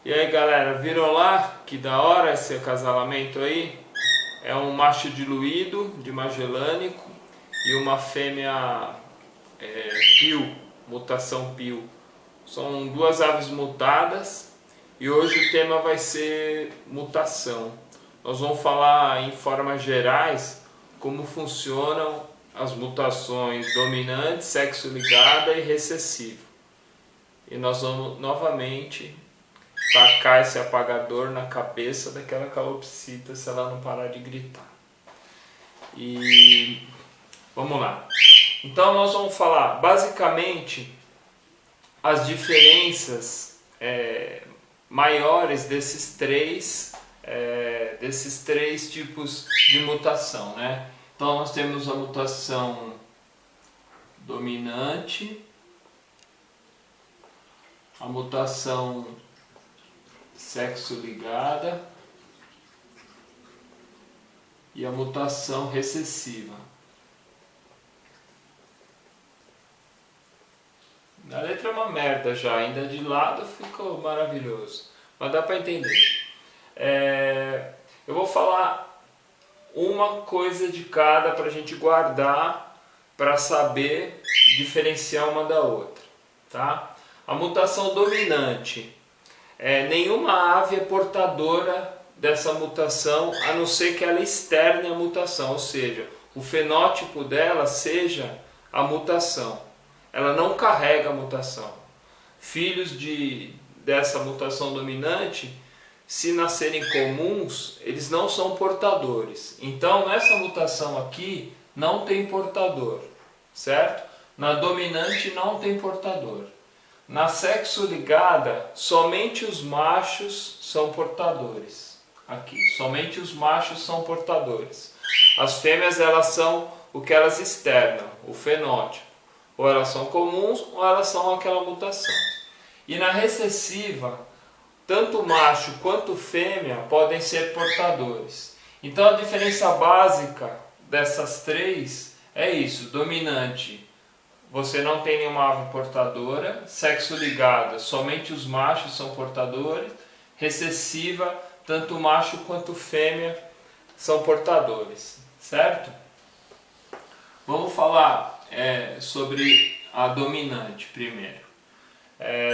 E aí galera, viram lá que da hora esse acasalamento aí? É um macho diluído de Magellânico e uma fêmea Pio, mutação Pio. São duas aves mutadas e hoje o tema vai ser mutação. Nós vamos falar em formas gerais como funcionam as mutações dominante, sexo ligada e recessivo. E nós vamos novamente tacar esse apagador na cabeça daquela calopsita se ela não parar de gritar. E vamos lá. Então nós vamos falar basicamente as diferenças maiores desses três tipos de mutação, né? Então nós temos a mutação dominante, a mutação sexo ligada e a mutação recessiva. A letra é uma merda já, ainda de lado ficou maravilhoso, mas dá para entender. Eu vou falar uma coisa de cada para a gente guardar, para saber diferenciar uma da outra, tá? A mutação dominante, nenhuma ave é portadora dessa mutação, a não ser que ela externe a mutação, ou seja, o fenótipo dela seja a mutação. Ela não carrega a mutação. Filhos dessa mutação dominante, se nascerem comuns, eles não são portadores. Então, nessa mutação aqui, não tem portador, certo? Na dominante não tem portador. Na sexo ligada, somente os machos são portadores. Aqui, somente os machos são portadores. As fêmeas, elas são o que elas externam, o fenótipo. Ou elas são comuns, ou elas são aquela mutação. E na recessiva, tanto macho quanto fêmea podem ser portadores. Então a diferença básica dessas três é isso: dominante, você não tem nenhuma ave portadora; sexo ligado, somente os machos são portadores; recessiva, tanto macho quanto fêmea são portadores, certo? Vamos falar sobre a dominante primeiro.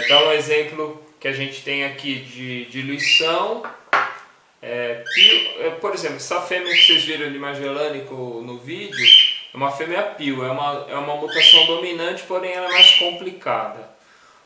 Dá um exemplo que a gente tem aqui de diluição. Por exemplo, essa fêmea que vocês viram de Magellânico no vídeo é uma fêmea Pio, é uma mutação dominante, porém ela é mais complicada,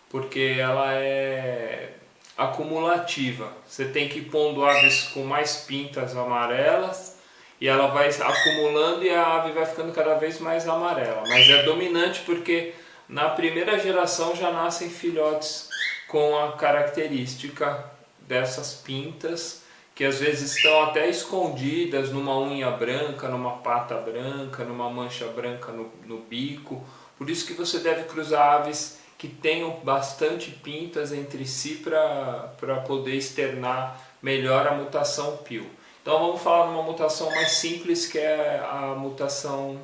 porque ela é acumulativa. Você tem que ir pondo aves com mais pintas amarelas e ela vai acumulando e a ave vai ficando cada vez mais amarela. Mas é dominante porque na primeira geração já nascem filhotes com a característica dessas pintas, que às vezes estão até escondidas numa unha branca, numa pata branca, numa mancha branca no bico. Por isso que você deve cruzar aves que tenham bastante pintas entre si para poder externar melhor a mutação Pio. Então vamos falar de uma mutação mais simples, que é a mutação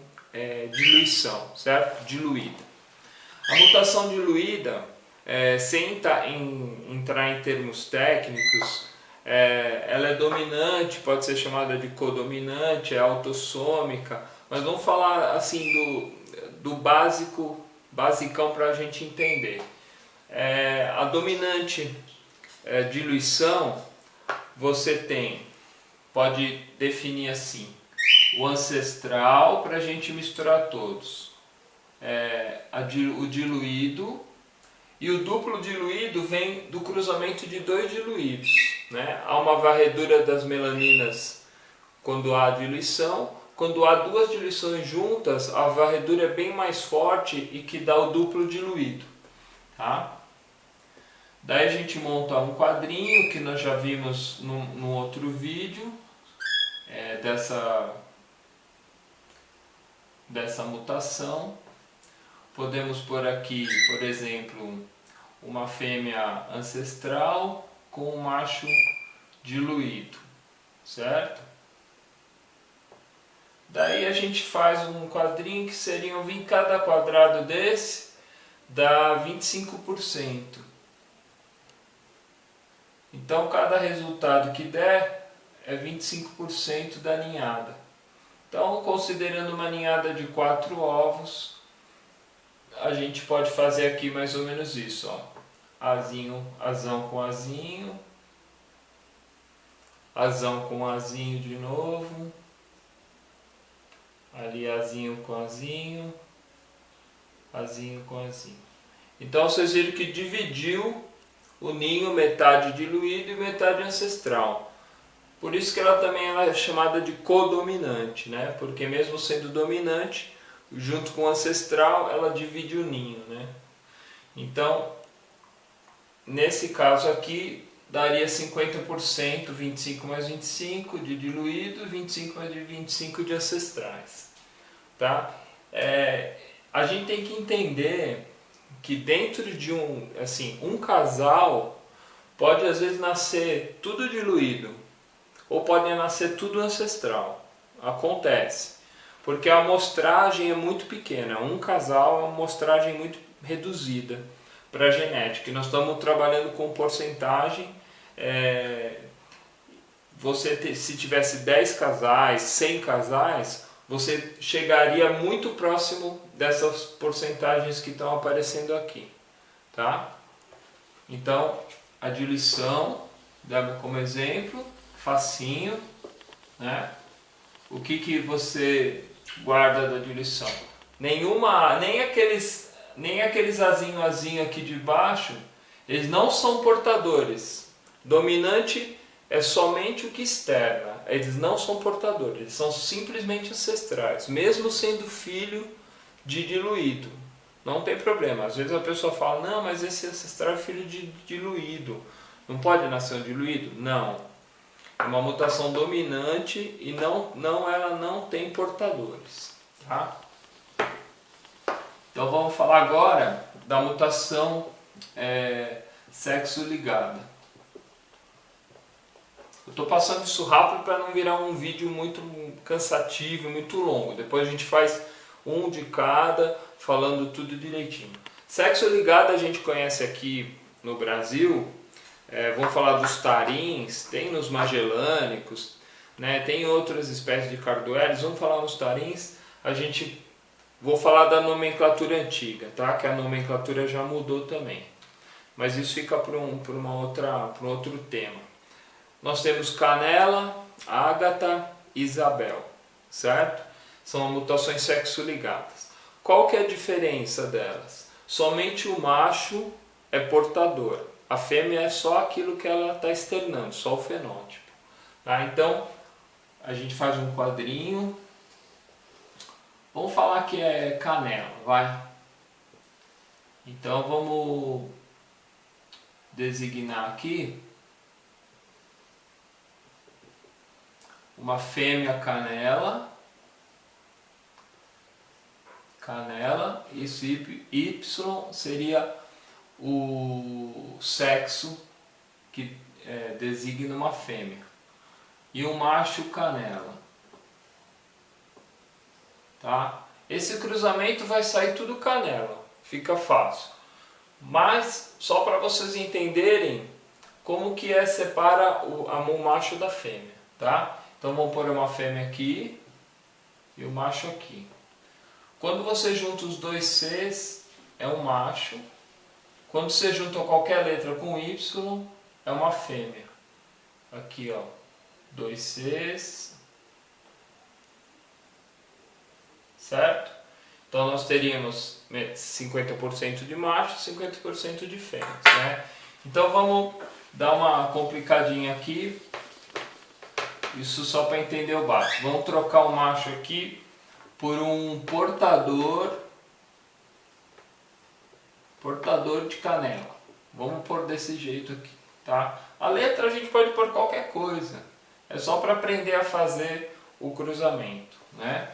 diluição, certo? Diluída. A mutação diluída, sem entrar em termos técnicos, ela é dominante, pode ser chamada de codominante, é autossômica, mas vamos falar assim do basicão para a gente entender. A dominante diluição, você pode definir assim: o ancestral, para a gente misturar todos, o diluído, e o duplo diluído vem do cruzamento de dois diluídos, né? Há uma varredura das melaninas quando há diluição. Quando há duas diluições juntas, a varredura é bem mais forte e que dá o duplo diluído, tá? Daí a gente monta um quadrinho que nós já vimos no outro vídeo, dessa mutação. Podemos pôr aqui, por exemplo, uma fêmea ancestral com um macho diluído, certo? Daí a gente faz um quadrinho que seriam, em cada quadrado desse, dá 25%. Então cada resultado que der é 25% da ninhada. Então, considerando uma ninhada de 4 ovos, a gente pode fazer aqui mais ou menos isso, ó. Azinho, azão com azinho, azão com azinho de novo, ali azinho com azinho, azinho com azinho. Então vocês viram que dividiu o ninho, metade diluído e metade ancestral. Por isso que ela também é chamada de codominante, né? Porque mesmo sendo dominante, junto com o ancestral, ela divide o ninho, né? Então, nesse caso aqui, daria 50%, 25 mais 25 de diluído, 25 mais 25 de ancestrais. Tá? A gente tem que entender que dentro de um casal pode às vezes nascer tudo diluído ou pode nascer tudo ancestral. Acontece. Porque a amostragem é muito pequena. Um casal é uma amostragem muito reduzida para a genética. E nós estamos trabalhando com porcentagem. Se tivesse 10 casais, 100 casais, você chegaria muito próximo dessas porcentagens que estão aparecendo aqui. Tá? Então, a diluição, dá como exemplo, facinho, né? O que você guarda da diluição? Nem aqueles azinho aqui de baixo, eles não são portadores. Dominante é somente o que externa, eles não são portadores, eles são simplesmente ancestrais, mesmo sendo filho de diluído. Não tem problema. Às vezes a pessoa fala, não, mas esse ancestral é filho de diluído, não pode nascer um diluído? Não. É uma mutação dominante e ela não tem portadores. Tá? Então vamos falar agora da mutação sexo ligada. Eu estou passando isso rápido para não virar um vídeo muito cansativo e muito longo. Depois a gente faz um de cada, falando tudo direitinho. Sexo ligado a gente conhece aqui no Brasil. Vamos falar dos tarins, tem nos magellânicos, né, tem outras espécies de carduelis. Vamos falar nos tarins. Vou falar da nomenclatura antiga, tá? Que a nomenclatura já mudou também. Mas isso fica para um outro tema. Nós temos Canela, Ágata, Isabel, certo? São mutações sexo-ligadas. Qual que é a diferença delas? Somente o macho é portador. A fêmea é só aquilo que ela está externando, só o fenótipo. Tá? Então, a gente faz um quadrinho. Vamos falar que é canela, vai? Então, vamos designar aqui uma fêmea canela, isso Y seria o sexo que designa uma fêmea, e um macho canela. Tá? Esse cruzamento vai sair tudo canela, fica fácil. Mas só para vocês entenderem como que separa o macho da fêmea, tá? Então vamos pôr uma fêmea aqui e o macho aqui. Quando você junta os dois Cs, é um macho. Quando você junta qualquer letra com Y, é uma fêmea. Aqui, ó, 2 Cs. Certo? Então nós teríamos 50% de macho e 50% de fêmeas, né? Então vamos dar uma complicadinha aqui. Isso só para entender o básico. Vamos trocar o macho aqui por um portador de canela. Vamos pôr desse jeito aqui, tá? A letra a gente pode pôr qualquer coisa. É só para aprender a fazer o cruzamento, né?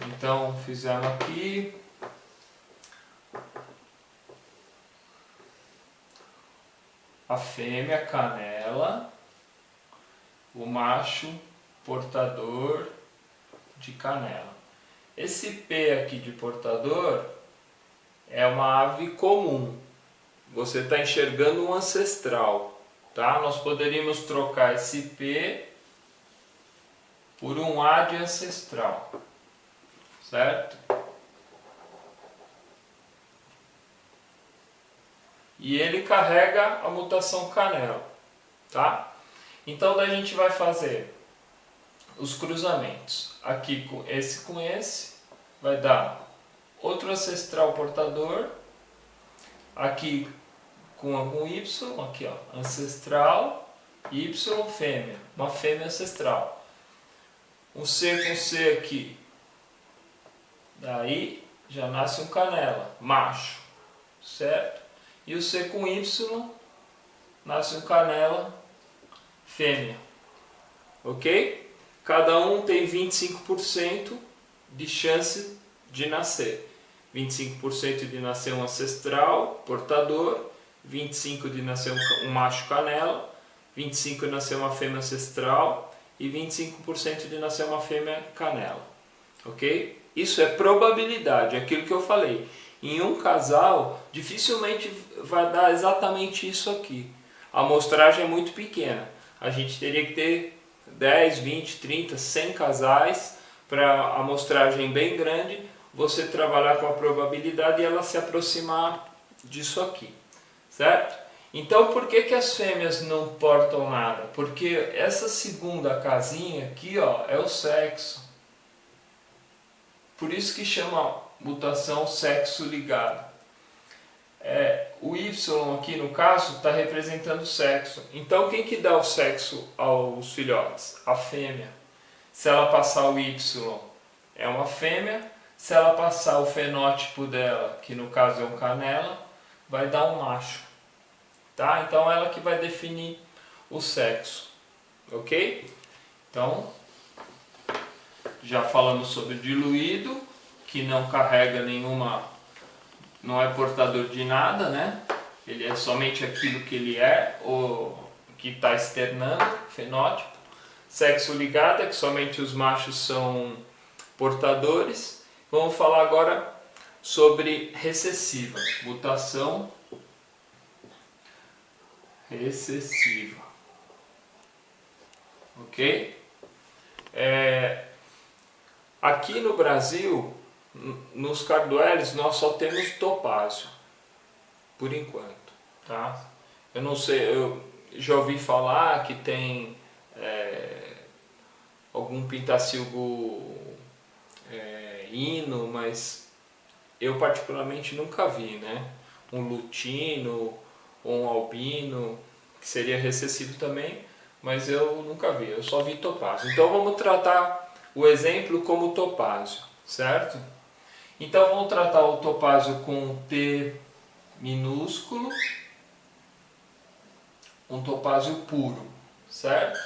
Então fizemos aqui. A fêmea canela, o macho portador de canela. Esse P aqui de portador é uma ave comum. Você está enxergando um ancestral, tá? Nós poderíamos trocar esse P por um A de ancestral, certo? E ele carrega a mutação canela, tá? Então daí a gente vai fazer os cruzamentos. Aqui com esse vai dar outro ancestral portador. Aqui com algum Y, aqui ó, ancestral, Y fêmea, uma fêmea ancestral. Um C com C aqui, daí já nasce um canela, macho, certo? E o C com Y nasce um canela, fêmea, ok? Cada um tem 25% de chance de nascer. 25% de nascer um ancestral, portador, 25% de nascer um macho canela, 25% de nascer uma fêmea ancestral e 25% de nascer uma fêmea canela, ok? Isso é probabilidade, é aquilo que eu falei. Em um casal, dificilmente vai dar exatamente isso aqui. A amostragem é muito pequena. A gente teria que ter 10, 20, 30, 100 casais para a amostragem bem grande, você trabalhar com a probabilidade e ela se aproximar disso aqui, certo? Então por que as fêmeas não portam nada? Porque essa segunda casinha aqui ó, é o sexo. Por isso que chama mutação sexo ligado. O Y aqui no caso está representando o sexo. Então quem que dá o sexo aos filhotes? A fêmea. Se ela passar o Y é uma fêmea. Se ela passar o fenótipo dela, que no caso é um canela, vai dar um macho. Tá? Então ela que vai definir o sexo. Ok? Então, já falamos sobre diluído, que não carrega nenhuma, não é portador de nada, né? Ele é somente aquilo que ele é, ou que está externando, fenótipo. Sexo ligado, é que somente os machos são portadores. Vamos falar agora sobre recessiva, mutação recessiva, ok? Aqui no Brasil, nos cardueles, nós só temos topázio, por enquanto, tá? Eu não sei, eu já ouvi falar que tem algum pintacilgo hino, mas eu particularmente nunca vi, né? Um lutino ou um albino, que seria recessivo também, mas eu nunca vi, eu só vi topázio. Então vamos tratar o exemplo como topázio, certo? Então vamos tratar o topázio com T minúsculo, um topázio puro, certo?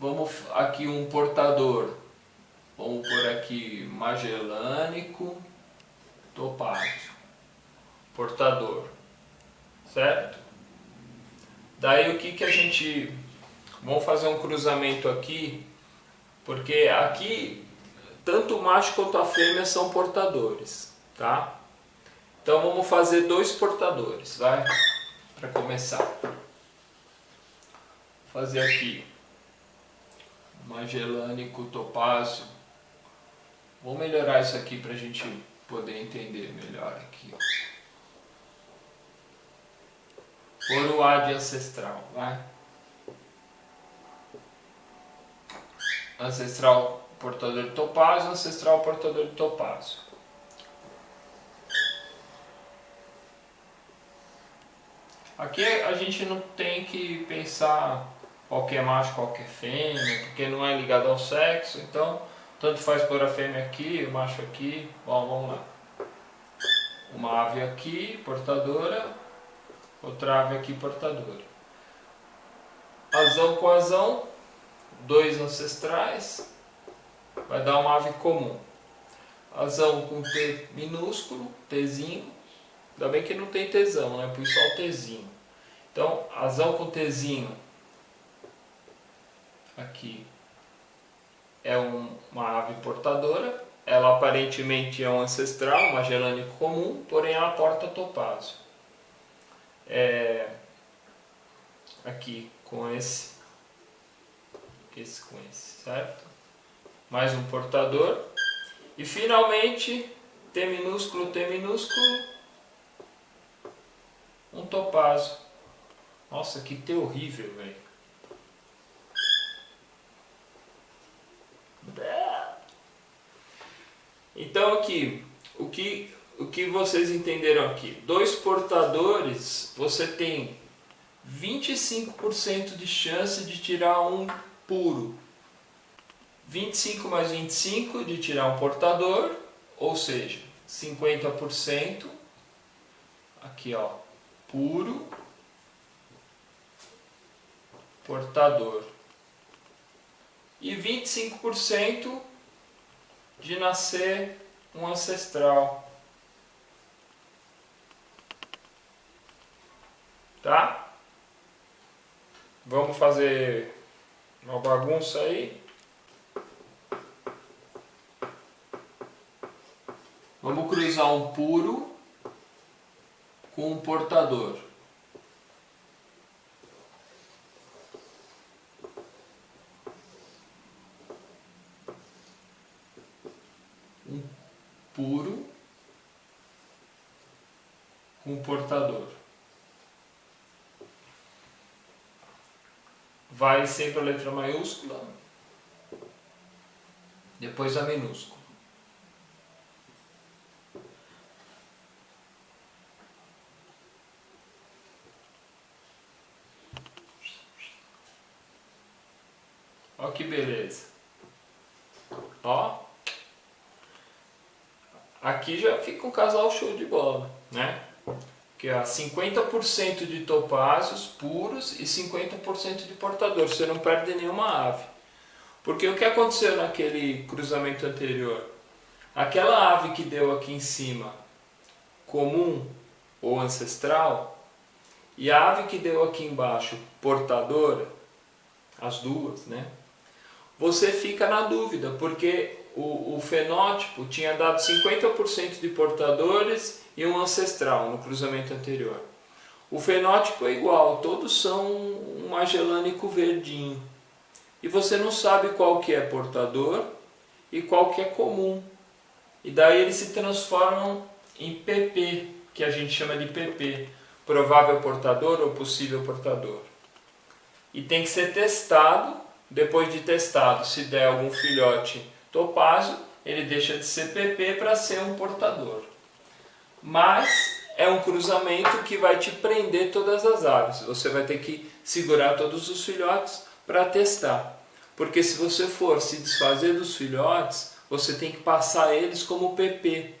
Vamos aqui um portador. Vamos por aqui magellânico, topázio, portador, certo? Daí o que a gente... Vamos fazer um cruzamento aqui, porque aqui tanto o macho quanto a fêmea são portadores, tá? Então vamos fazer 2 portadores, vai? Para começar. Vou fazer aqui magellânico, topázio. Vou melhorar isso aqui para a gente poder entender melhor aqui. Ó. Por o A de ancestral, vai? Ancestral portador de topázio, ancestral portador de topázio. Aqui a gente não tem que pensar qual que é macho, qual que é fêmea, porque não é ligado ao sexo, então tanto faz pôr a fêmea aqui, o macho aqui. Bom, vamos lá. Uma ave aqui, portadora, outra ave aqui, portadora. Asão com asão, 2 ancestrais, vai dar uma ave comum. Asão com T minúsculo, Tzinho, ainda bem que não tem Tzão, né? Pus só o Tzinho. Então, asão com Tzinho, aqui é uma ave portadora, ela aparentemente é um ancestral, magellânico comum, porém ela porta topázio. aqui com esse com esse, certo? Mais um portador. E finalmente, T minúsculo, um topázio. Nossa, que T horrível, velho. Então aqui, o que vocês entenderam aqui? Dois portadores, você tem 25% de chance de tirar um puro. 25 mais 25 de tirar um portador, ou seja, 50%. Aqui ó, puro, portador. E 25% de nascer um ancestral. Tá? Vamos fazer uma bagunça aí. Vamos cruzar um puro com um portador. Um puro com um portador. Vai sempre a letra maiúscula, depois a minúscula. Ó que beleza. Ó. Aqui já fica um casal show de bola, né? Que é 50% de topázios puros e 50% de portador. Você não perde nenhuma ave. Porque o que aconteceu naquele cruzamento anterior? Aquela ave que deu aqui em cima, comum ou ancestral, e a ave que deu aqui embaixo, portadora, as duas, né? Você fica na dúvida, porque o fenótipo tinha dado 50% de portadores e um ancestral no cruzamento anterior. O fenótipo é igual, todos são um magelânico verdinho. E você não sabe qual que é portador e qual que é comum. E daí eles se transformam em PP, que a gente chama de PP, provável portador ou possível portador. E tem que ser testado. Depois de testado, se der algum filhote topázio, ele deixa de ser PP para ser um portador. Mas é um cruzamento que vai te prender todas as aves. Você vai ter que segurar todos os filhotes para testar. Porque se você for se desfazer dos filhotes, você tem que passar eles como PP.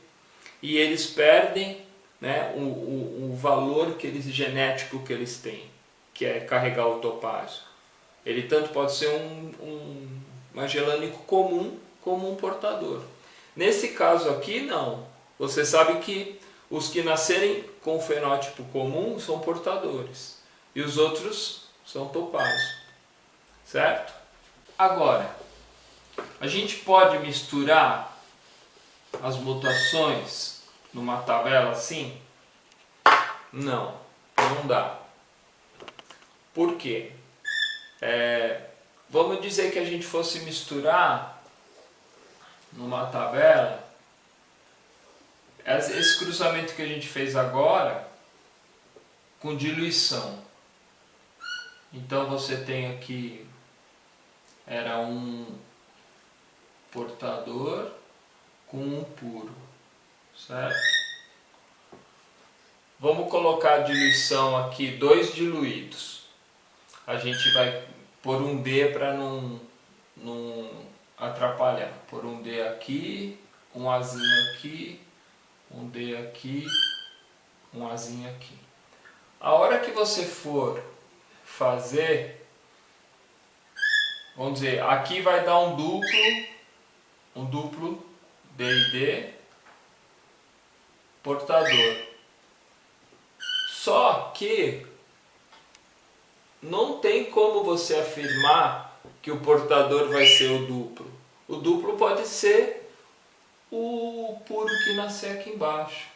E eles perdem, né, o valor genético que eles têm, que é carregar o topázio. Ele tanto pode ser um magelânico comum como um portador. Nesse caso aqui, não. Você sabe que os que nascerem com o fenótipo comum são portadores. E os outros são topázio. Certo? Agora, a gente pode misturar as mutações numa tabela assim? Não, não dá. Por quê? Vamos dizer que a gente fosse misturar numa tabela esse cruzamento que a gente fez agora com diluição. Então você tem aqui, era um portador com um puro, certo? Vamos colocar a diluição aqui, 2 diluídos. A gente vai pôr um D para não atrapalhar. Pôr um D aqui, um Azinho aqui, um D aqui, um Azinho aqui. A hora que você for fazer, vamos dizer, aqui vai dar um duplo D e D, portador. Só que não tem como você afirmar que o portador vai ser o duplo. O duplo pode ser o puro que nascer aqui embaixo.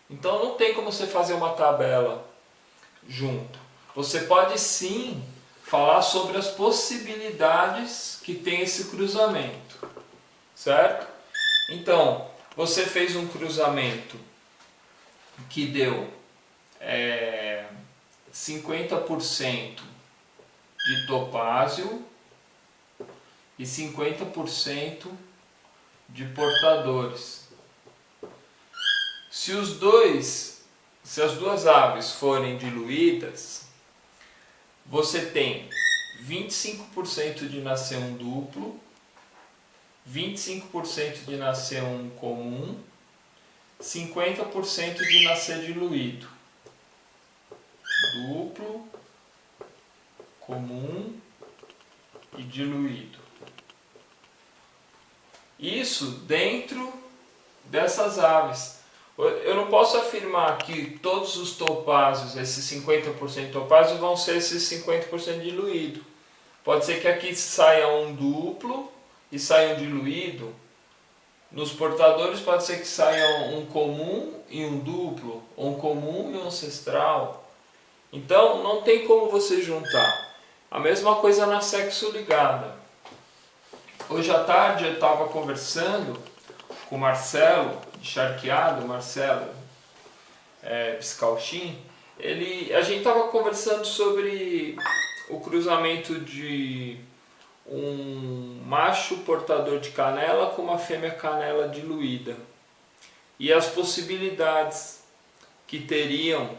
Então não tem como você fazer uma tabela junto. você pode sim falar sobre as possibilidades que tem esse cruzamento, certo? Então, você fez um cruzamento que deu 50% de topázio e 50% de portadores. Se as duas aves forem diluídas, você tem 25% de nascer um duplo, 25% de nascer um comum, 50% de nascer diluído. Duplo, comum e diluído. Isso dentro dessas aves. Eu não posso afirmar que todos os topázios, esses 50% topázios, vão ser esses 50% diluído. Pode ser que aqui saia um duplo e saia um diluído. Nos portadores pode ser que saia um comum e um duplo, ou um comum e um ancestral. Então não tem como você juntar. A mesma coisa na sexo ligada. Hoje à tarde eu estava conversando com o Marcelo, de Charqueado, Marcelo Piscalchin. A gente estava conversando sobre o cruzamento de um macho portador de canela com uma fêmea canela diluída e as possibilidades que teriam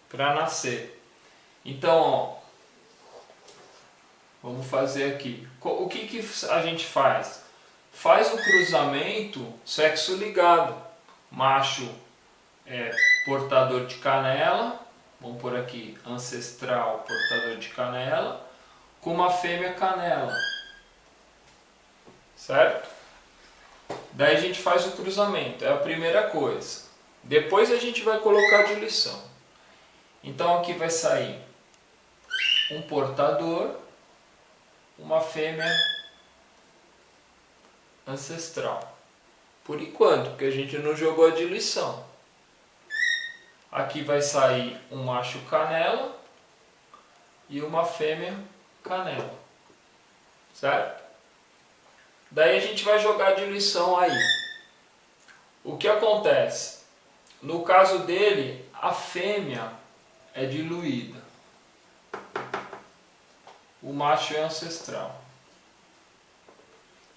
para nascer. Então, ó, vamos fazer aqui. O que a gente faz? Faz o cruzamento sexo ligado. Macho portador de canela, vamos por aqui, ancestral portador de canela, com uma fêmea canela, certo? Daí a gente faz o cruzamento, é a primeira coisa. Depois a gente vai colocar a diluição. Então aqui vai sair um portador, uma fêmea ancestral. Por enquanto, porque a gente não jogou a diluição. Aqui vai sair um macho canela e uma fêmea canela, certo? Daí a gente vai jogar a diluição aí. O que acontece? No caso dele, a fêmea é diluída, o macho é ancestral.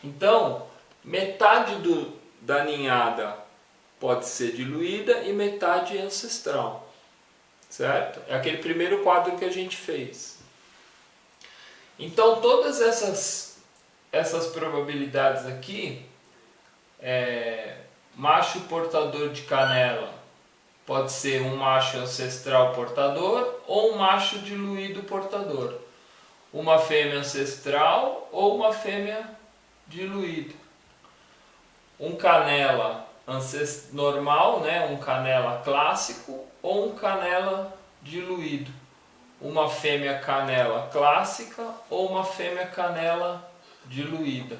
Então, metade da ninhada pode ser diluída e metade é ancestral, certo? É aquele primeiro quadro que a gente fez. Então, todas essas probabilidades aqui, macho portador de canela pode ser um macho ancestral portador ou um macho diluído portador. Uma fêmea ancestral ou uma fêmea diluída. Um canela normal, né? Um canela clássico ou um canela diluído. Uma fêmea canela clássica ou uma fêmea canela diluída.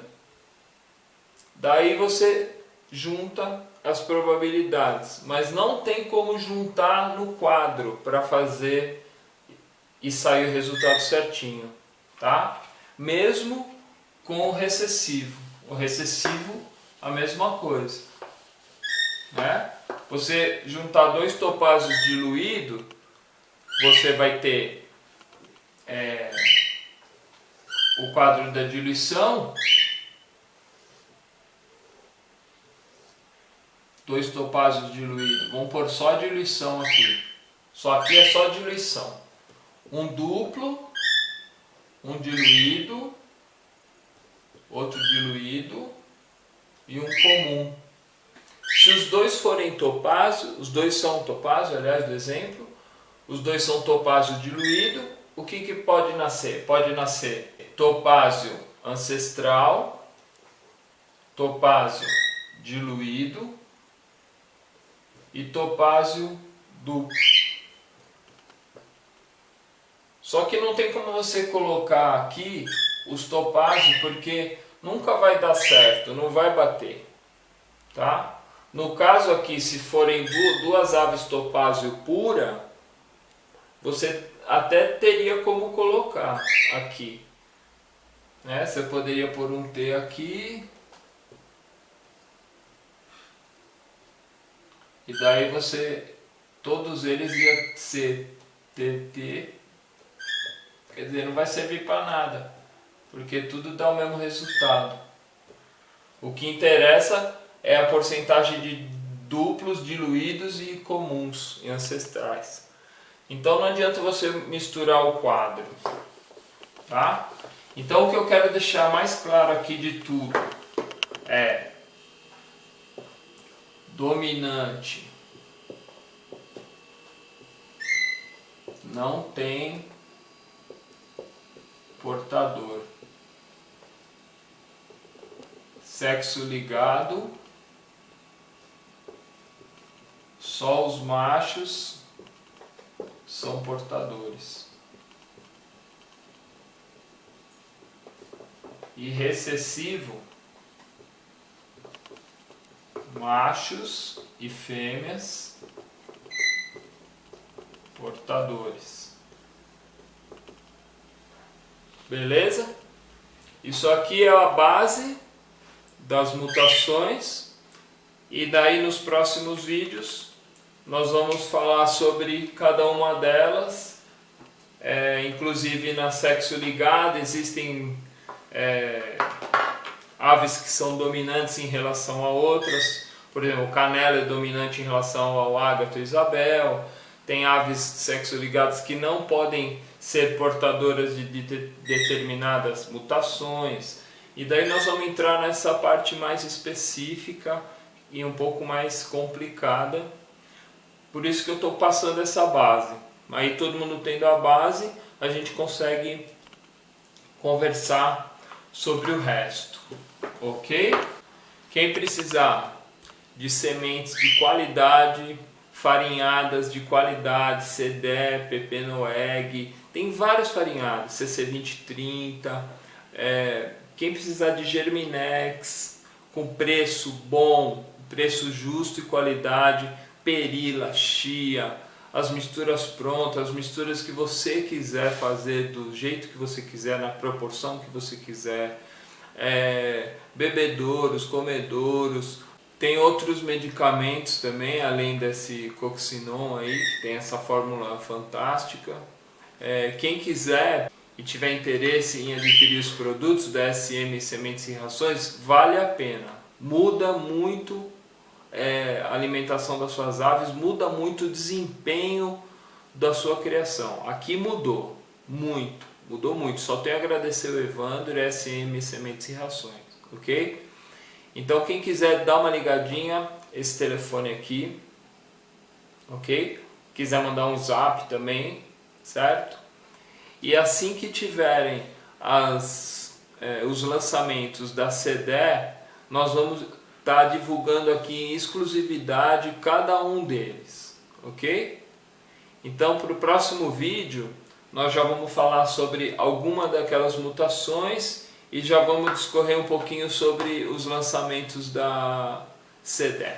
Daí você junta as probabilidades, mas não tem como juntar no quadro para fazer e sair o resultado certinho, tá? Mesmo com o recessivo. O recessivo, a mesma coisa, né? Você juntar dois topázios diluídos, você vai ter o quadro da diluição, dois topázios diluídos, vamos pôr só a diluição aqui, só aqui é só diluição, um duplo, um diluído, outro diluído e um comum. Se os dois forem topázio, os dois são topázio, aliás, do exemplo, os dois são topázio diluído, o que pode nascer? Pode nascer topázio ancestral, topázio diluído e topázio duplo. Só que não tem como você colocar aqui os topázios porque nunca vai dar certo, não vai bater, tá? No caso aqui, se forem duas aves topázio pura, até teria como colocar aqui, né? Você poderia pôr um T aqui, e daí todos eles iam ser TT, quer dizer, não vai servir para nada, porque tudo dá o mesmo resultado. O que interessa é a porcentagem de duplos, diluídos e comuns e ancestrais. Então não adianta você misturar o quadro, tá? Então o que eu quero deixar mais claro aqui de tudo é dominante não tem portador. Sexo ligado, só os machos são portadores. E recessivo, machos e fêmeas portadores. Beleza? Isso aqui é a base das mutações, e daí nos próximos vídeos nós vamos falar sobre cada uma delas, inclusive na sexo ligado existem aves que são dominantes em relação a outras, por exemplo, o canela é dominante em relação ao ágato e Isabel, tem aves sexo ligadas que não podem ser portadoras de determinadas mutações, e daí nós vamos entrar nessa parte mais específica e um pouco mais complicada. Por isso que eu estou passando essa base. Aí todo mundo tendo a base, a gente consegue conversar sobre o resto, ok? Quem precisar de sementes de qualidade, farinhadas de qualidade, CDE, PP Noeg, tem vários farinhados, CC2030, quem precisar de Germinex, com preço bom, preço justo e qualidade, perila, chia, as misturas prontas, as misturas que você quiser fazer do jeito que você quiser, na proporção que você quiser, bebedouros, comedouros, tem outros medicamentos também, além desse Coxinon aí, que tem essa fórmula fantástica. Quem quiser e tiver interesse em adquirir os produtos da SM Sementes e Rações, vale a pena. Muda muito a alimentação das suas aves, muda muito o desempenho da sua criação. Aqui mudou muito. Só tenho a agradecer o Evandro e a SM Sementes e Rações, ok? Então quem quiser dar uma ligadinha, esse telefone aqui, ok? Quiser mandar um zap também, certo? E assim que tiverem os lançamentos da CDE, nós vamos estar divulgando aqui em exclusividade cada um deles, ok? Então para o próximo vídeo nós já vamos falar sobre alguma daquelas mutações e já vamos discorrer um pouquinho sobre os lançamentos da CDE,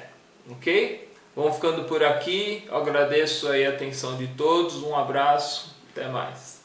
ok? Vamos ficando por aqui, eu agradeço aí a atenção de todos, um abraço, até mais.